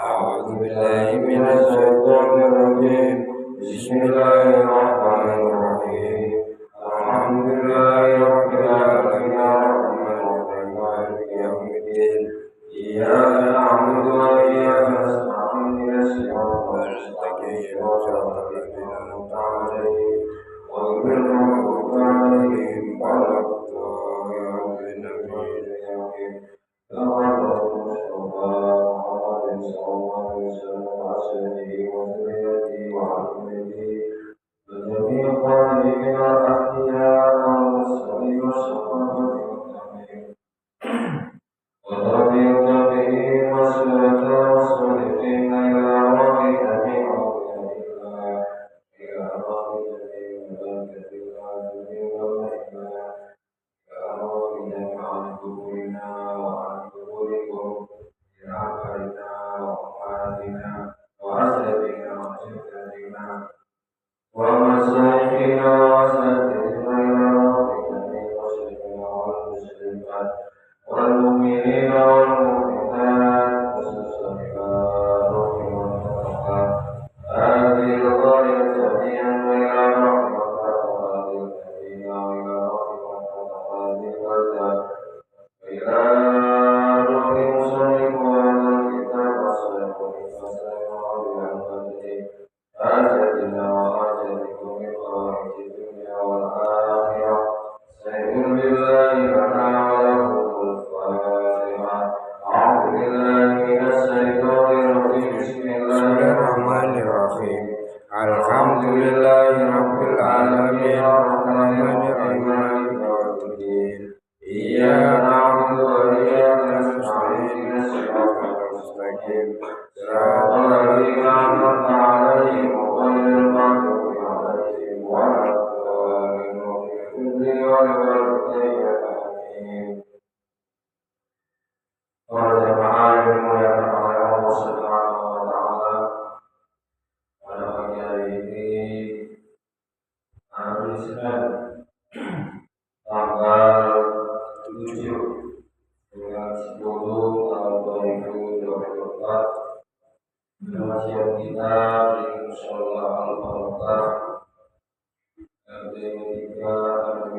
أعوذ بالله من الشيطان الرجيم. بسم الله الرحمن الرحيم. الحمد لله رب العالمين الرحمن الرحيم مالك يوم الدين. إياك نعبد وإياك نستعين اهدنا الصراط المستقيم صراط الذين أنعمت عليهم غير المغضوب عليهم ولا الضالين. والمؤمنين والمؤمنات والصالحات والمتقين هذه الغاية جميعا إلى رحمة هذه الذين إلى رحمة هذه الغاية إلى رحم صدق هذا الكتاب الصدق فسمع بأمته حاجتنا وحاجتكم من خارج الدنيا والآخرة سيكون بالله لنا وله الفاتحة. أعوذ بالله من الشيطان الرجيم. بسم الله الرحمن الرحيم. الحمد لله رب العالمين الرحمن الرحيم مالك يوم الدين. إياك نعبد وإياك نستعين صراط المستقيم صراط الذين أنعمت عليهم غير المغضوب عليهم ولا الضالين. Para jemaah yang dimuliakan oleh Allah Subhanahu wa taala, pada pagi hari ini hari Senin tanggal 7 bulan 10 tahun 2024 pengajian kita di Mushola Al-Barakah RT 3 RW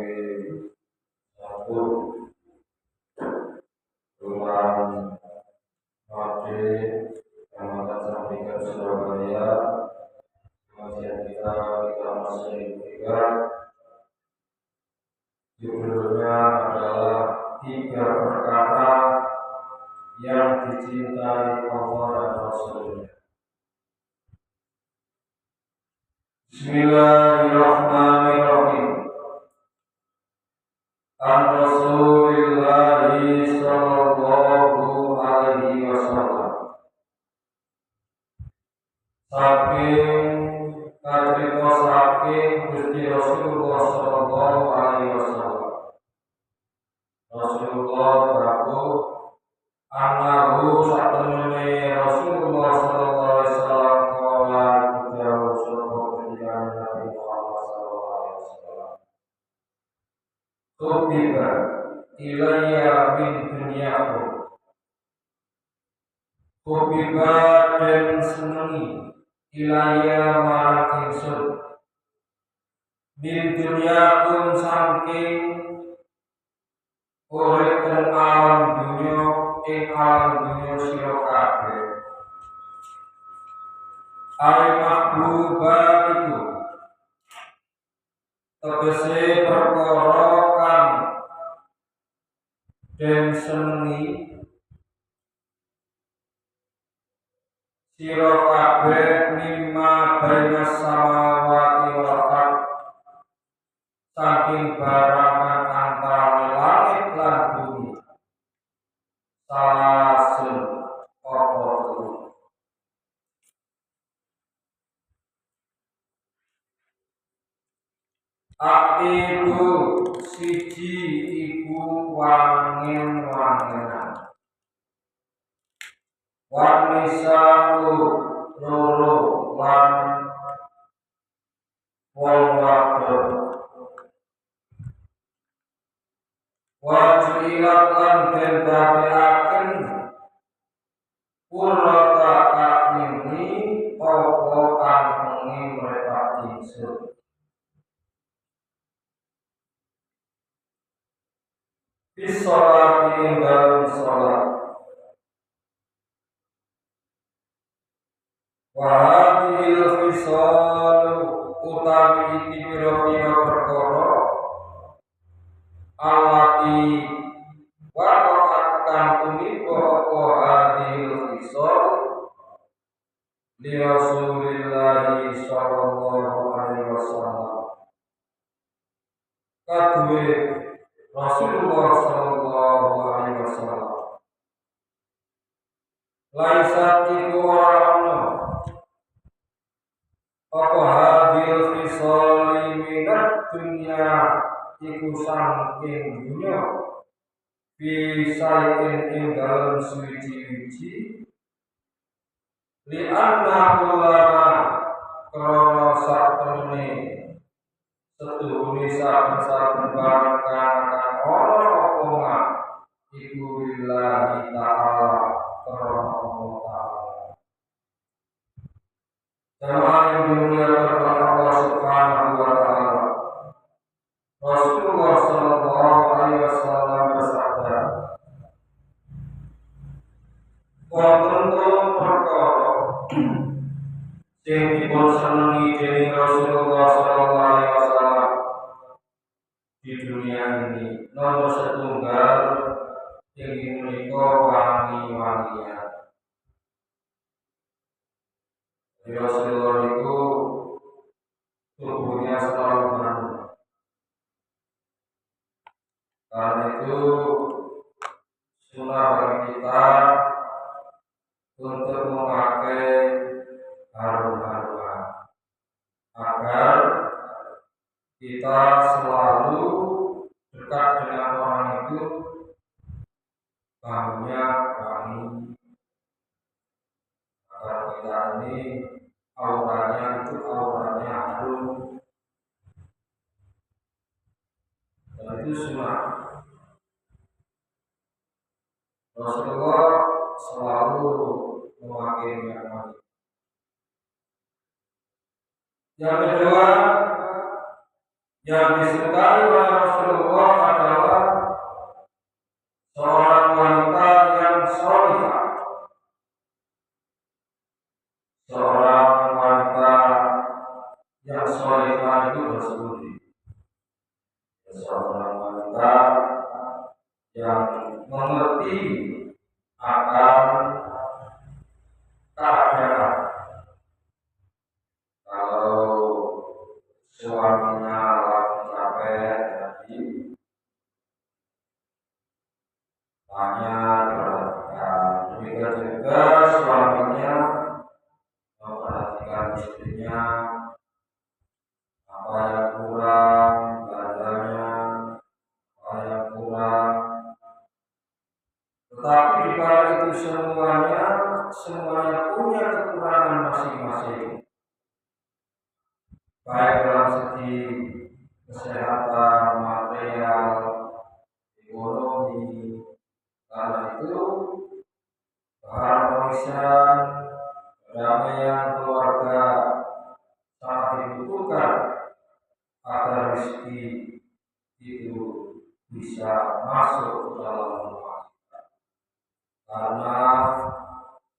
1 Kelurahan Made Kecamatan Sampingan Surabaya. Pengajian kita masih 3. Judulnya adalah 3 perkara yang dicintai Allah dan Rasulnya. Bismillahirrahmanirrahim. An Rasulillahi sallallahu alaihi wasallam. Saking Gusti Rasulullah sallallahu alaihi wasallam. Rasulullah berlaku Anahu satemene Rasulullah sallallahu alaihi wasallam kala jauh sapa penjara Nabi Muhammad sallallahu alaihi wasallam. Kutiba ilayya min dunyakum. Kutiba dan senengi ilayya marang ingsun. Min dunyakum saking urip ten alam dunya ing alam dunya sira kabeh. Ai mahbubat itu tegese perkara kang den senengi sira kabeh mimma bainas samawati wal ardh saking barangan antara langit lan bumi. Salasun apa Akibu siji iku wangen-wangenan. Wanisau loro lan wong wadon wajilat lan den dadekaken qurrata a'yuni apa kang pengin mereka ingsun bisolati ing dalem salat wa hadhil fisal utawi iki pira-pira perkara alati waqa'at kang tumiba apa hadhil fisal li Rasulillah sallallahu alaihi wasallam kaduwe Rasulullah sallallahu alaihi wasallam laisa iku ana apa hadil fisali minat dunia iku saking dunia bisain ing dalam suci-suci li anna kullama krana satemene setuhune saben-saben barang kang ana apa mak iku billahi ta'ala krana Allah ta'ala jamaah yang dimuliakan oleh Allah Subhanahu wa ta'ala. Rasulullah sallallahu alaihi wasallam bersabda, wonten perkara sing dipun senengi dening Rasulullah sallallahu alaihi wasallam di dunia ini nomor setunggal inggih menika wangi-wangian. Rasulullah itu tubuhnya selalu harum. Karena itu sunnah bagi kita untuk memakai harum-haruman agar kita selalu dekat dengan orang itu baunya wangi agar kita ini auranya harum dan itu sunnah. Rasulullah selalu memakai minyak wangi. Yang kedua yang disukai oleh Rasulullah adalah seorang wanita yang salihah. Seorang wanita yang salihah itu bersembunyi. Seorang wanita yang mengerti akan keadaan. Kalau suaminya lagi capek, jadi tanya perhatikan. Demikian juga suaminya memperhatikan istrinya, apa yang kurang belanjanya, apa yang kurang. Tetapi di balik itu semuanya punya kekurangan masing-masing, baik dalam segi kesehatan, material, ekonomi. Karena itu keharmonisan, kedamaian keluarga sangat dibutuhkan agar rezeki itu bisa masuk ke dalam rumah kita. Karena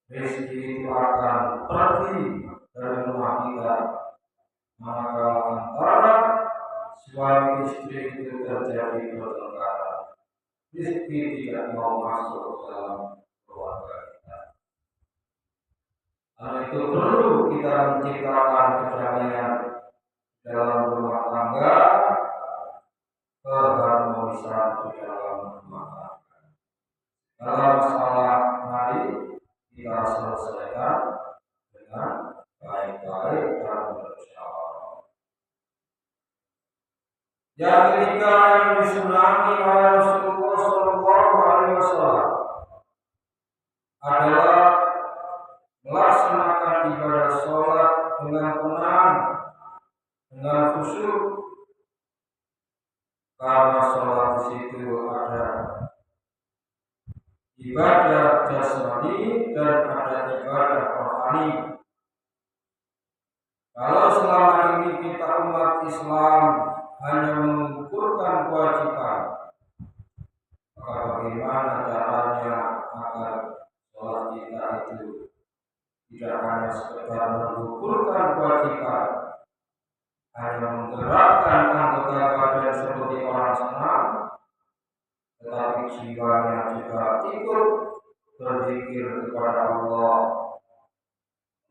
rezeki itu akan pergi dari rumah kita, maka antara suami istri itu terjadi pertengkaran, rezeki tidak mau masuk ke dalam keluarga kita. Karena itu perlu kita menciptakan kedamaian dalam rumah tangga, keharmonisan di dalam rumah tangga. Dalam masalah mari kita selesaikan dengan baik-baik dan bersyawarah. Yang ketiga yang disunahkan oleh Rasulullah sallallahu alaihi wasallam adalah melaksanakan ibadah sholat dengan tenang, dengan khusyuk karena sholat di situ ada ibadah jasmani dan ada ibadah rohani. Kalau selama ini kita umat Islam hanya mengukurkan kewajiban, maka bagaimana caranya agar sholat kita itu tidak hanya sekedar mengukurkan kewajiban, hanya menggerakkan anggota badan seperti orang senam, tetapi jiwanya juga ikut berzikir kepada Allah,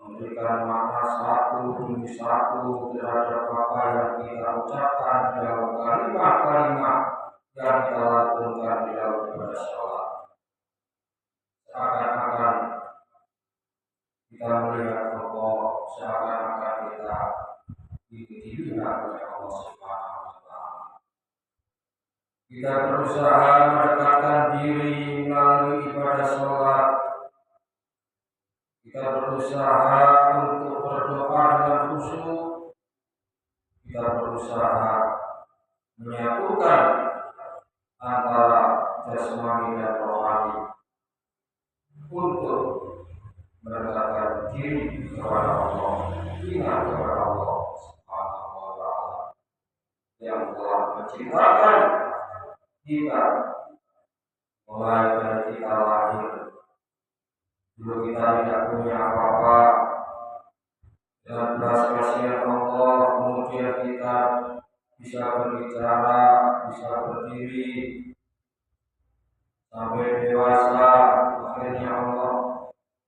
memberikan makna satu demi satu terhadap apa yang kita ucapkan dalam kalimat-kalimat yang kita lakukan di dalam ibadah sholat. Seakan-akan kita melihat Allah, seakan-akan kita dilihat oleh Allah Subhanahu wa Ta'ala. Kita berusaha mendekatkan diri melalui ibadah sholat. Kita berusaha untuk berdoa dengan khusyuk. Kita berusaha menyatukan antara jasmani dan rohani untuk mendekatkan diri kepada Allah, ingat kepada Allah Subhanahu wa Ta'ala yang telah menciptakan kita mulai dari kita lahir. Dulu kita tidak punya apa-apa, dengan belas kasihan Allah kemudian kita bisa berbicara, bisa berdiri sampai dewasa. Akhirnya Allah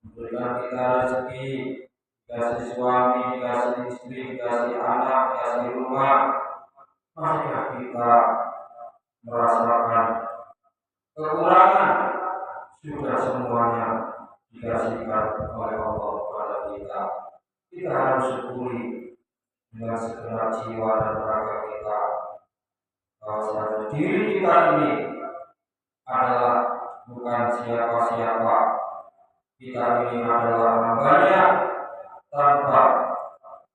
memberikan kita rezeki, dikasih suami, dikasih istri, dikasih anak, dikasih rumah. Masihkah kita merasakan kekurangan? Sudah semuanya dikasihkan oleh Allah kepada kita. Kita harus syukuri dengan segenap jiwa dan raga kita bahwa diri kita ini adalah bukan siapa-siapa. Kita ini adalah hamba-Nya tanpa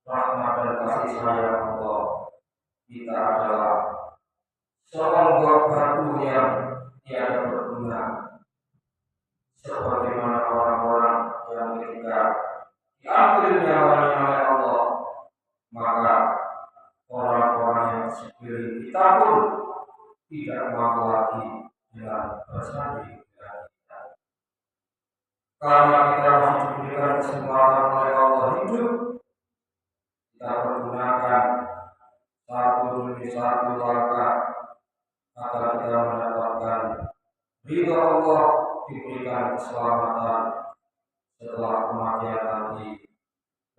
rahmat dan kasih sayang Allah. Kita adalah seonggok batu yang tiada berguna, sebagaimana orang-orang yang ketika diambil nyawanya oleh Allah, maka orang-orang yang sekeliling kita pun tidak mau lagi dengan bersanding dengan kita. Karena kita masih diberikan kesempatan oleh Allah hidup, kita pergunakan satu demi satu langkah agar kita mendapatkan ridha Allah, diberikan keselamatan setelah kematian nanti,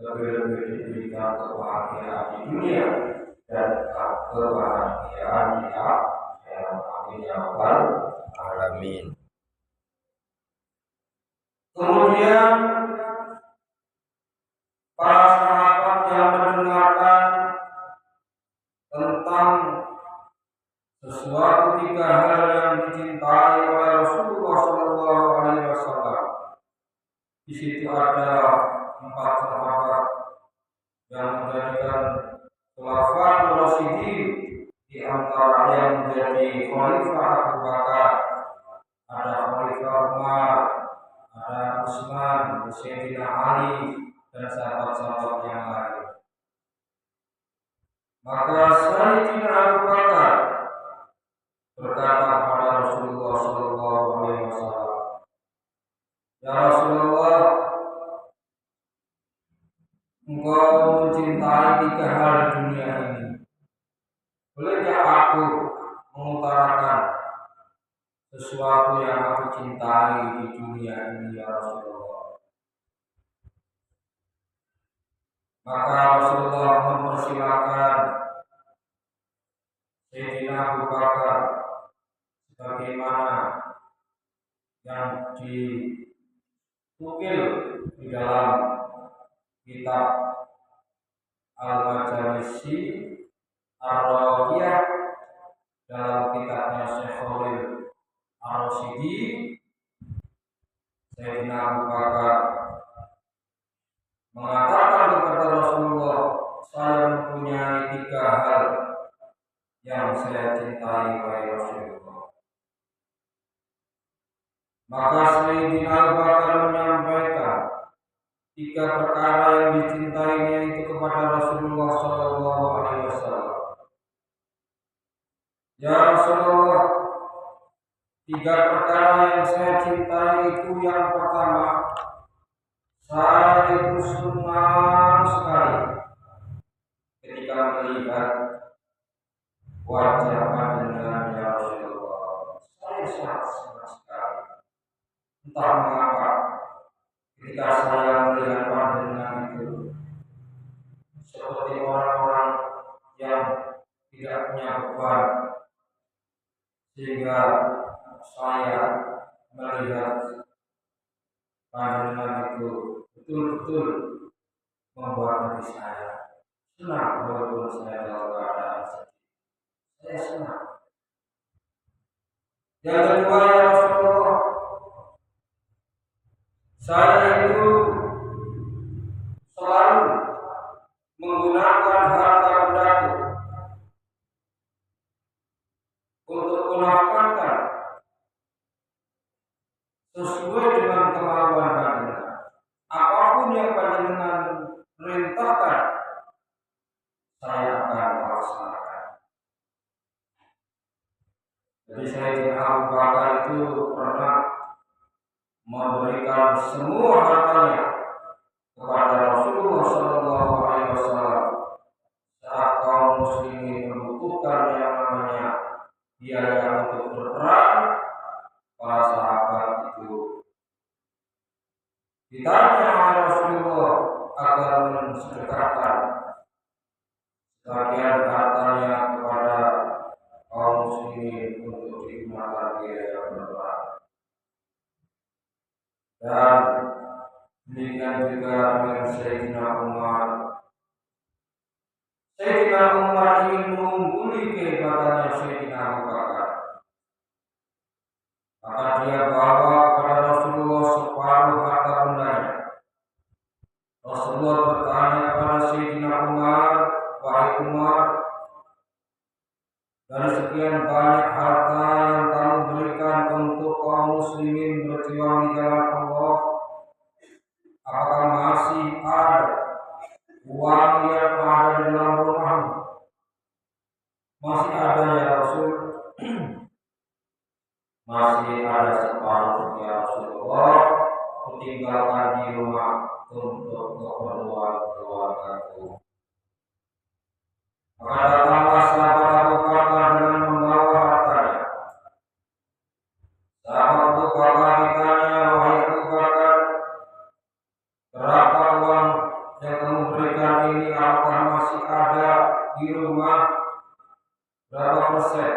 lebih-lebih diberikan kebahagiaan di dunia dan kebahagiaan di akhirat. Amin ya rabbal alamin. Kemudian para sahabat yang mendengarkan tentang sesuatu tiga hal yang dicintai oleh Rasulullah Shallallahu Alaihi Wasallam. Di situ ada 4 sahabat yang menjadikan khulafaur rasyidin, di antara yang menjadi khalifah Abu Bakar, ada khalifah Umar, ada Utsman, Sayyidina Ali, dan sahabat-sahabat yang lain. Maka Sayyidina Abu Bakar berkata kepada Rasulullah Shallallahu Alaihi Wasallam, "Ya Rasulullah, engkau mencintai 3 hal di dunia ini. Bolehkah aku mengutarakan sesuatu yang aku cintai di dunia ini, ya Rasulullah?" Maka Rasulullah mempersilakan Sayyidina Abu Bakar sebagaimana yang diukil di dalam kitab Al-Majalisi Ar-Rawiyah, dalam kitabnya Syekh Khalil Ar-Rasyidi. Sayyidina Abu Bakar mengatakan kepada Rasulullah, "Saya mempunyai 3 hal yang saya cintai wahai Rasulullah. Maka Sayyidina Abu Bakar menyampaikan tiga perkara yang dicintainya itu kepada Rasulullah Shallallahu Alaihi Wasallam. Ya Rasulullah, tiga perkara yang saya cintai itu yang pertama, saya itu senang sekali ketika melihat wajah panjenengan ya Rasulullah. Saya sangat senang sekali. Entah mengapa ketika saya melihat panjenengan itu seperti orang-orang yang tidak punya beban, sehingga saya melihat panjenengan itu betul-betul membuat hati saya senang walaupun saya dalam keadaan sedih. Saya senang. Yang kedua ya Rasulullah, saya itu selalu menggunakan harta bendaku untuk menafkahkan sesuai dengan kemauan panjenengan. Apapun yang panjenengan perintahkan, saya akan laksanakan. Jadi Sayyidina Abu Bakar itu pernah memberikan semua hartanya kepada Rasulullah Shallallahu Alaihi Wasallam saat kaum muslimin membutuhkan yang namanya biaya untuk berperang. Para sahabat itu ditanya oleh Rasulullah agar mensedekahkan sebagian hartanya kepada kaum muslimin untuk digunakan biaya berperang. Dan demikian juga dengan Sayyidina Umar. Sayyidina Umar ingin mengungguli kehebatannya Sayyidina Abu Bakar. Maka dia bawa kepada Rasulullah separuh harta bendanya. Rasulullah bertanya kepada Sayyidina Umar, wahai Umar, dari sekian banyak harta yang kamu berikan untuk kaum muslimin berjuang di jalan Allah, apakah masih ada uang yang ada di dalam rumahmu? Masih ada ya Rasul? Masih ada separuh ya Rasulullah, kutinggalkan di rumah untuk keperluan keluargaku. Maka datanglah sahabat Abu Bakar dengan membawa hartanya. Sahabat Abu Bakar ditanya, wahai Abu Bakar, berapa uang yang kamu berikan ini? Apakah masih ada di rumah? Berapa persen?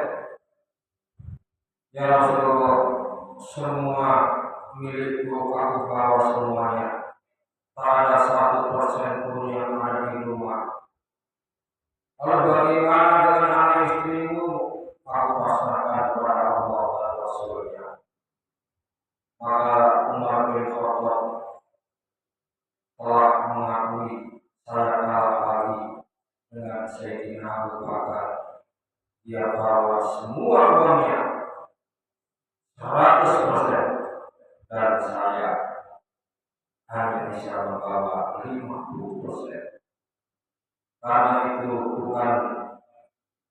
Ya Rasulullah, semua milikku aku bawa semuanya. Tak ada 1% pun yang ada di rumah. Kalau bagaimana dengan anak istrimu? Aku pasrahkan kepada Allah dan Rasulnya. Maka Umar bin Khattab telah mengakui saya kalah lagi dengan Sayyidina Abu Bakar. Dia bawa semua uangnya 100% dan saya hanya bisa membawa 50%. Karena itu bukan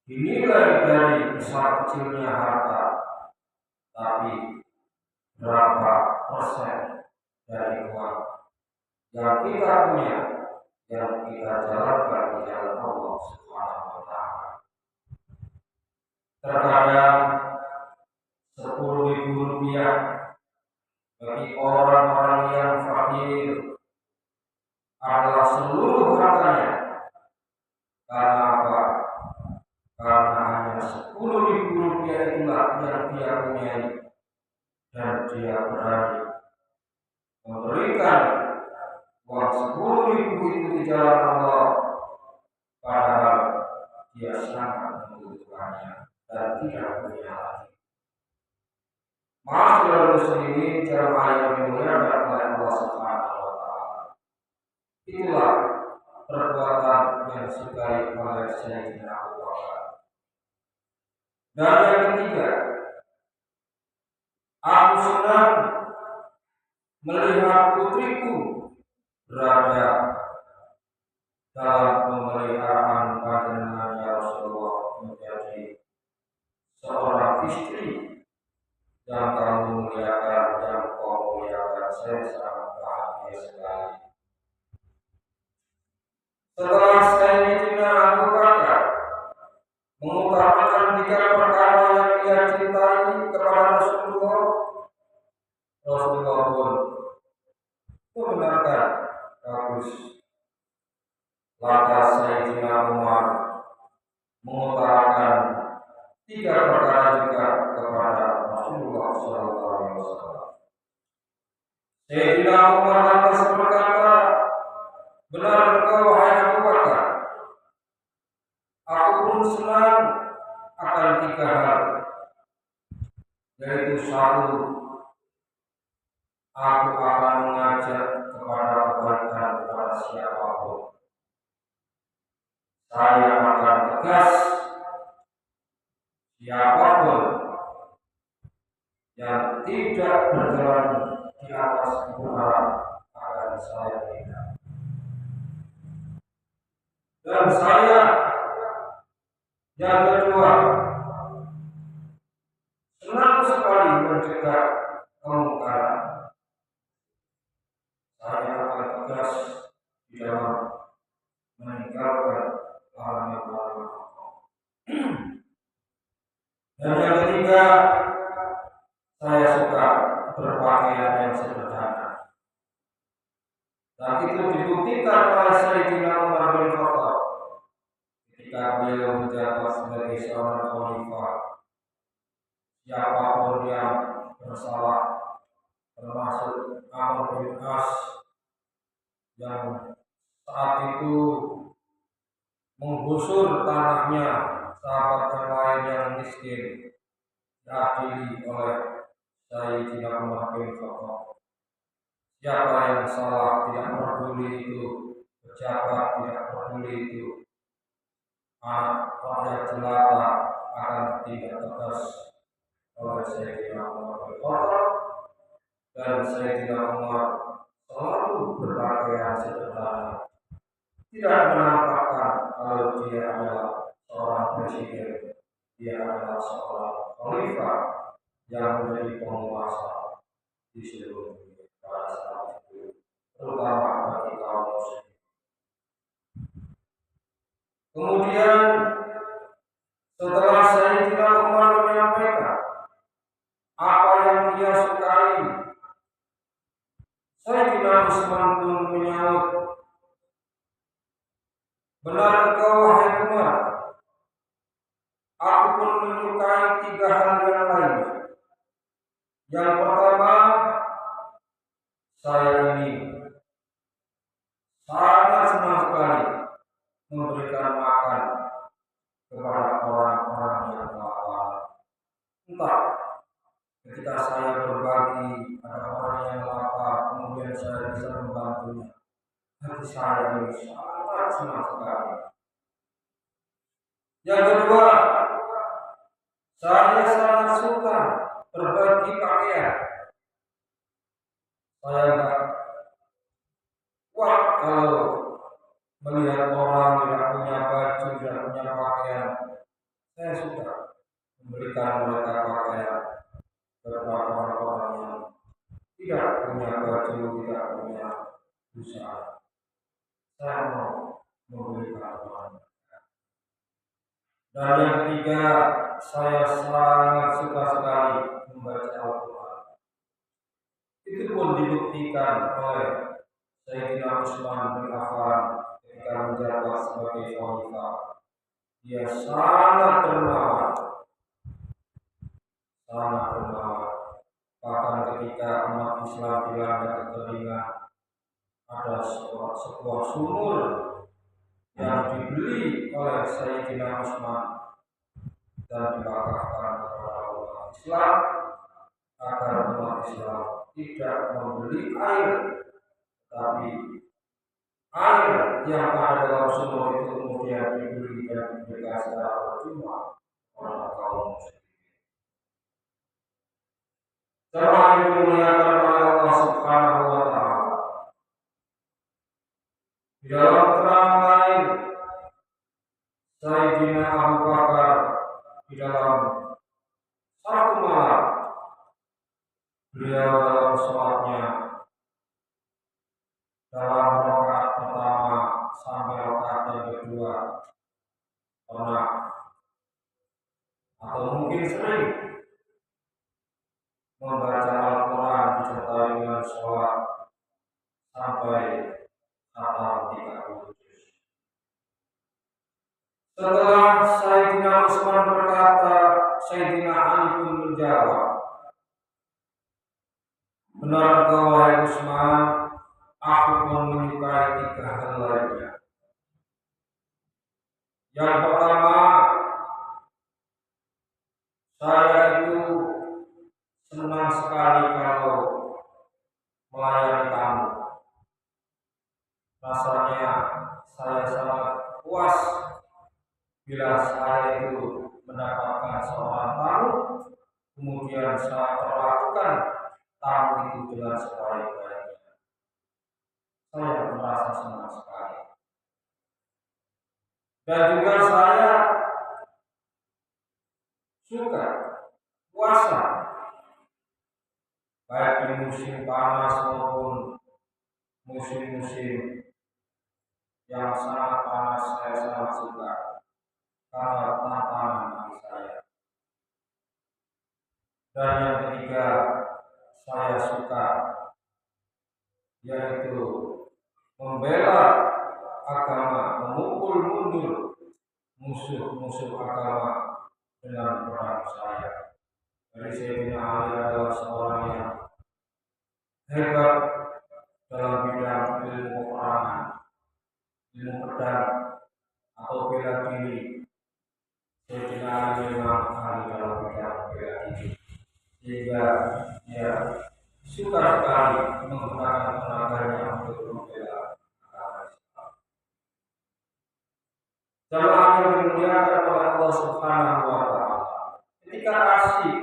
dinilai dari besar kecilnya harta, tapi berapa persen dari uang yang kita punya, yang kita jalankan di jalan Allah Subhanahu wa Ta'ala. Terkadang 10.000 rupiah bagi orang-orang yang fakir adalah seluruh hartanya. Karena apa? Karena hanya 10.000 rupiah itulah yang dia punyai, dan dia berani memberikan uang 10.000 itu di jalan Allah, padahal dia sangat membutuhkannya dan tidak punya lagi. Ma'asyiral muslimin jamaah yang dimuliakan oleh Allah Subhanahu wa Ta'ala. Itulah perbuatan yang disukai oleh Sayyidina Abu Bakar. Dan yang ketiga, aku senang melihat putriku berada dalam pemeliharaan panjenengan ya Rasulullah, menjadi seorang istri yang kamu muliakan, yang kau muliakan. Saya sangat bahagia sekali. Setelah Sayyidina Abu Bakar mengutarakan 3 perkara yang ia cintai kepada Rasulullah, Rasulullah pun membenarkan. Bagus. Lantas Sayyidina Umar mengutarakan 3 perkara juga kepada Rasulullah SAW. Sayyidina Umar lantas berkata, benar engkau wahai Abu Bakar, aku pun senang akan 3 hal, yaitu 1, aku akan mengajak kepada kebaikan kepada siapapun. Saya akan tegas, siapapun yang tidak berjalan di atas kebenaran akan saya hina. Dan saya yang kedua, senang sekali mencegah kemungkaran. Saya akan tegas di dalam meninggalkan larangan-larangan. Dan yang ketiga, saya suka berpakaian yang sederhana. Dan itu dibuktikan oleh Sayyidina Umar bin Khattab ketika beliau menjabat sebagai seorang khalifah. Siapapun yang bersalah, termasuk Amr bin As yang saat itu menggusur tanahnya sahabat yang lain yang miskin, diadili oleh Sayyidina Umar bin Khattab. Siapa yang salah, tidak peduli itu pejabat, tidak peduli itu anak rakyat jelata, akan tidak tegas oleh Sayyidina Umar bin Khattab. Dan Sayyidina Umar selalu berpakaian sederhana, tidak menampakkan kalau dia adalah seorang presiden, dia adalah seorang khalifah yang menjadi penguasa di seluruh dunia pada saat itu, terutama bagi kaum muslim. Kemudian setelah Sayyidina Umar menyampaikan apa yang dia sukai, Sayyidina Utsman pun menyahut, benar engkau wahai Umar, aku pun menyukai 3 hal yang lainnya. Yang pertama, saya ini sangat senang sekali memberikan makan kepada orang-orang yang lapar. Entah ketika saya berbagi ada orang yang lapar, kemudian saya bisa membantunya, hati saya ini sangat senang sekali. Yang kedua, saya sangat suka berbagi pakaian. Saya enggak kuat kalau melihat orang tidak punya baju, tidak punya pakaian. Saya suka memberikan mereka pakaian kepada orang-orang yang tidak punya baju, tidak punya busana. Saya mau memberikan mereka. Dan yang ketiga, saya sangat suka sekali membaca Al-Quran. Itu pun dibuktikan oleh Sayyidina Utsman bin Affan ketika menjabat sebagai khalifah. Dia sangat dermawan, bahkan ketika umat Islam dilanda kekeringan, ada sebuah sumur yang dibeli oleh Sayyidina Utsman dan diwakafkan kepada umat Islam agar umat Islam tidak membeli air, tapi air yang ada dalam sumur itu kemudian dibeli dan diberikan secara percuma oleh kaum muslim. Jemaah yang dimuliakan oleh Allah Subhanahu wa taala. Di dalam keterangan lain, Sayyidina Abu Bakar di dalam satu malam beliau dalam sholatnya dalam rakaat pertama sampai rakaat yang kedua pernah atau mungkin sering membaca Al-Quran disertai dengan sholat sampai khatam 30 juz. Setelah Sayyidina Utsman berkata, Sayyidina Ali pun menjawab, benar engkau wahai Utsman, aku pun menyukai 3 hal lainnya. Yang pertama, saya itu senang sekali kalau melayani tamu. Rasanya saya sangat puas bila saya itu mendapatkan seorang tamu, kemudian saya perlakukan tamu itu dengan sebaik-baiknya. Saya merasa senang sekali. Dan juga saya suka puasa, baik di musim panas maupun musim-musim yang sangat panas. Saya sangat suka karena tantangan bagi saya. Dan yang ketiga, saya suka yaitu membela agama, memukul mundur musuh-musuh agama dengan perang saya. Jadi Sayyidina Ali adalah seorang yang hebat dalam bidang ilmu peperangan, ilmu pedang atau bela diri. Sayyidina Ali memang ahli dalam bidang bela diri, sehingga dia suka sekali menggunakan tenaganya untuk membela agama Islam. Jamaah yang dimuliakan oleh Allah Subhanahu wa taala. Ketika asyik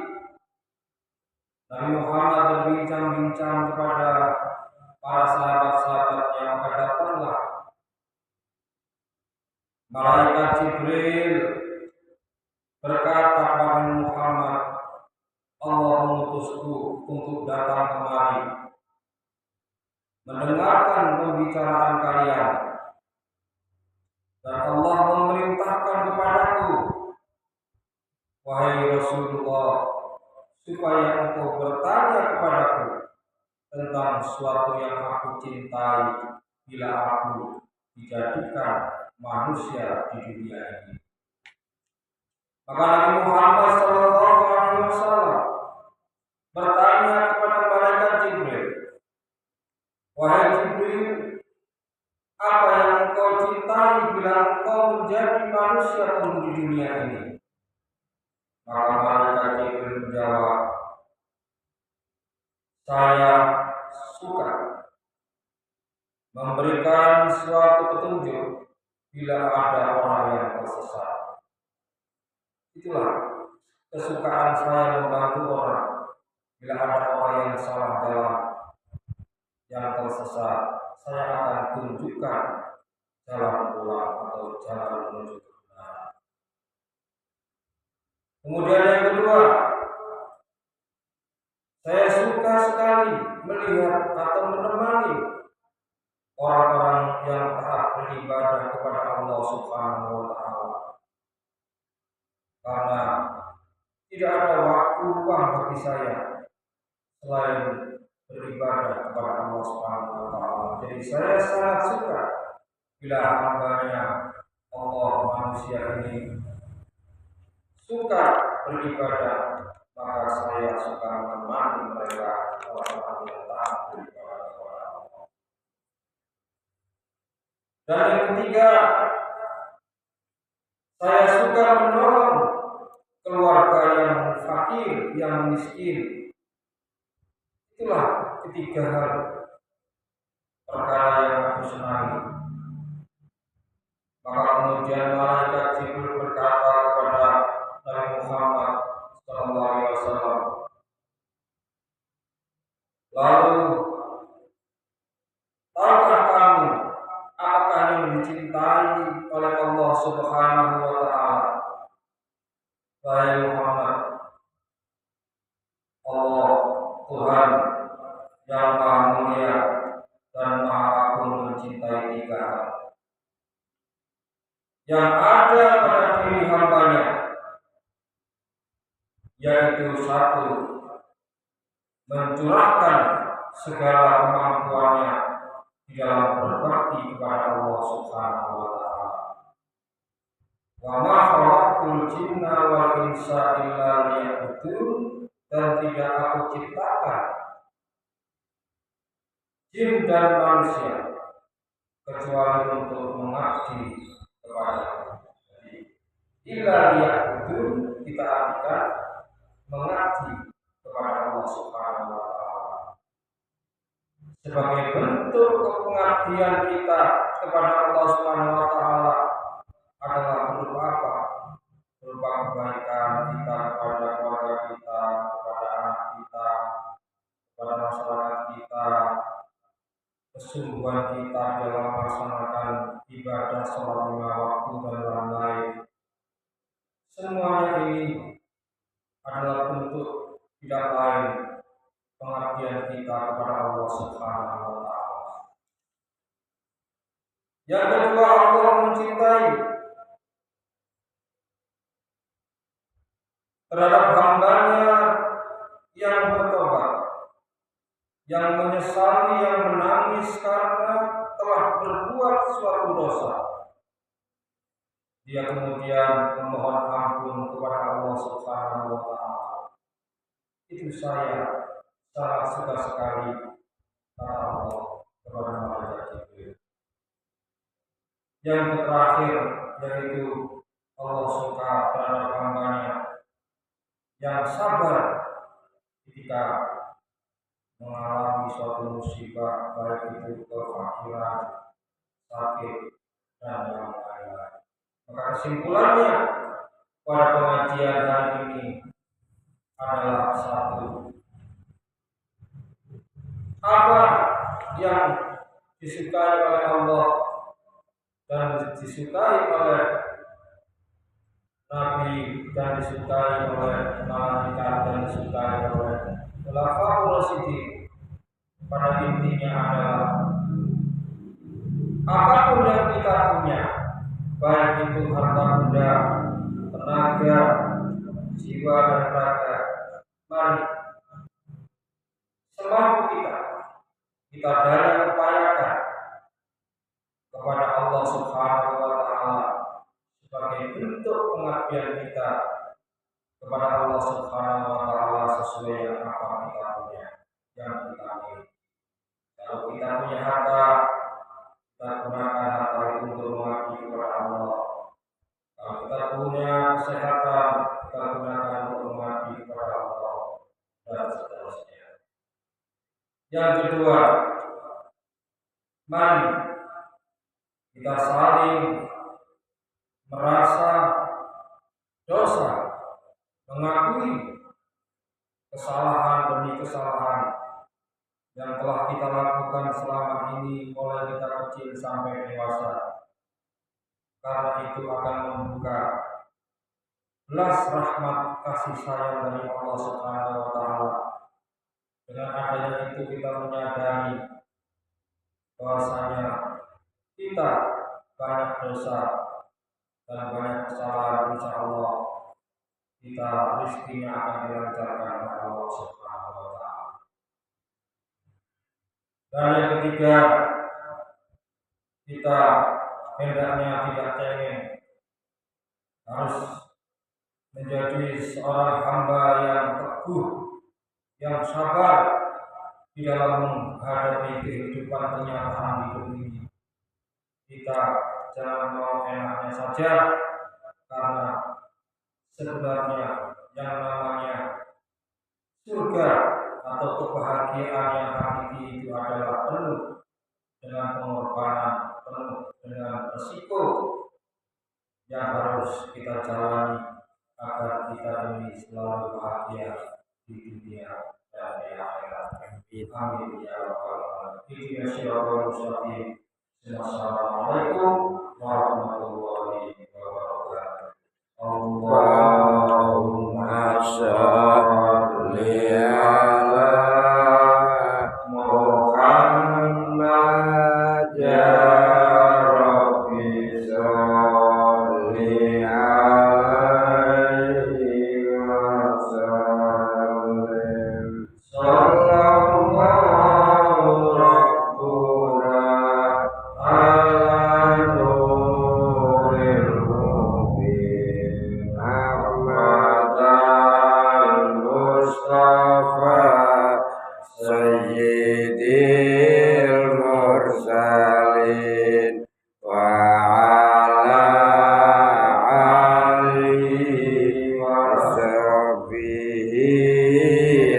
Nabi Muhammad berbincang-bincang kepada para sahabat-sahabatnya, maka datanglah malaikat Jibril berkata kepada Muhammad, Allah mengutusku untuk datang kemari mendengarkan pembicaraan kalian, dan Allah memerintahkan kepadaku, wahai Rasulullah, supaya engkau bertanya kepadaku tentang sesuatu yang aku cintai bila aku dijadikan manusia di dunia ini. Maka Nabi Muhammad SAW bertanya kepada malaikat Jibril, wahai Jibril, apa yang engkau cintai bila engkau menjadi manusia pun di dunia ini? Maka malaikat Jibril menjawab, saya suka memberikan suatu petunjuk bila ada orang yang tersesat. Itulah kesukaan saya membantu orang bila ada orang yang salah jalan, yang tersesat. Saya akan tunjukkan jalan pulang atau jalan menuju kebenaran. Kemudian yang kedua, saya suka sekali melihat atau menemani orang-orang yang taat beribadah kepada Allah Subhanahu wa taala. Karena tidak ada waktu luang bagi saya selain beribadah kepada Allah Subhanahu wa taala. Jadi saya sangat suka bila hambanya Allah manusia ini suka beribadah, maka saya suka menemani mereka, orang-orang yang taat beribadah kepada Allah. Dan yang ketiga, saya suka menolong keluarga yang fakir, yang miskin. Itulah ketiga hal perkara yang aku senangi. Maka kemudian malaikat Jibril berkata kepada Nabi Muhammad SAW, Wahai Muhammad, Allah Tuhan yang Maha Mulia dan Maha Agung mencintai tiga hal yang ada pada diri hambanya, yaitu satu, mencurahkan segala kemampuannya di dalam berbakti kepada Allah Subhanahu wa Ta'ala. Wa ma khalaqtul jinna wal insa illa liya'budun, dan tidak aku ciptakan jin dan manusia kecuali untuk mengabdi kepada Allah. Jadi illa liya'budun kita artikan mengabdi kepada Allah Subhanahu wa Ta'ala. Sebagai bentuk pengabdian kita kepada Allah Subhanahu wa Ta'ala adalah berupa apa? Berupa kebaikan kita kepada keluarga kita, kepada anak kita, kepada masyarakat kita, kesungguhan kita dalam melaksanakan ibadah sholat 5 waktu dan lain-lain. Semuanya ini adalah bentuk tidak lain pengabdian kita kepada Allah Subhanahu wa Ta'ala. Yang kedua, Allah mencintai terhadap hambanya yang bertobat, yang menyesali, yang menangis karena telah berbuat suatu dosa. Dia kemudian memohon ampun kepada Allah Subhanahu wa Ta'ala. Itu saya sangat suka sekali, kata Allah kepada malaikat Jibril. Yang terakhir, yaitu Allah suka terhadap hambanya yang sabar ketika mengalami suatu musibah, baik itu kefakiran, sakit, dan yang lain-lain. Maka kesimpulannya pada pengajian hari ini adalah satu, apa yang disukai oleh Allah dan disukai oleh Nabi dan disukai oleh malaikat dan disukai oleh khulafaur rasyidin, pada intinya adalah apapun yang kita punya, baik itu harta benda, tenaga, jiwa dan raga, mari semampu kita daya upayakan kepada Allah Subhanahu wa Ta'ala sebagai bentuk pengabdian kita kepada Allah Subhanahu wa Ta'ala sesuai yang apa kita punya, yang kita miliki. Kalau kita punya harta, kita gunakan harta itu untuk mengabdi kepada Allah. Kalau kita punya kesehatan, kita gunakan untuk mengabdi kepada Allah, dan seterusnya. Yang kedua, mari kita saling merasa dosa, mengakui kesalahan demi kesalahan yang telah kita lakukan selama ini, mulai kita kecil sampai dewasa. Karena itu akan membuka belas rahmat kasih sayang dari Allah Subhanahu wa Ta'ala. Dengan adanya itu kita menyadari bahwasanya kita banyak dosa dan banyak kesalahan. Insya Allah kita rezekinya akan dilancarkan oleh Allah Subhanahu wa Ta'ala. Dan yang ketiga, kita hendaknya tidak cengeng, harus menjadi seorang hamba yang teguh, yang sabar di dalam menghadapi kehidupan kenyataan hidup ini. Kita jangan mau enaknya saja, karena sebenarnya yang namanya surga atau kebahagiaan yang hakiki itu adalah penuh dengan pengorbanan, penuh dengan resiko yang harus kita jalani agar kita ini selalu bahagia di dunia dan di akhirat. Amin ya rabbal alamin. Assalamualaikum warahmatullahi wabarakatuh. Allah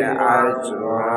أجمعين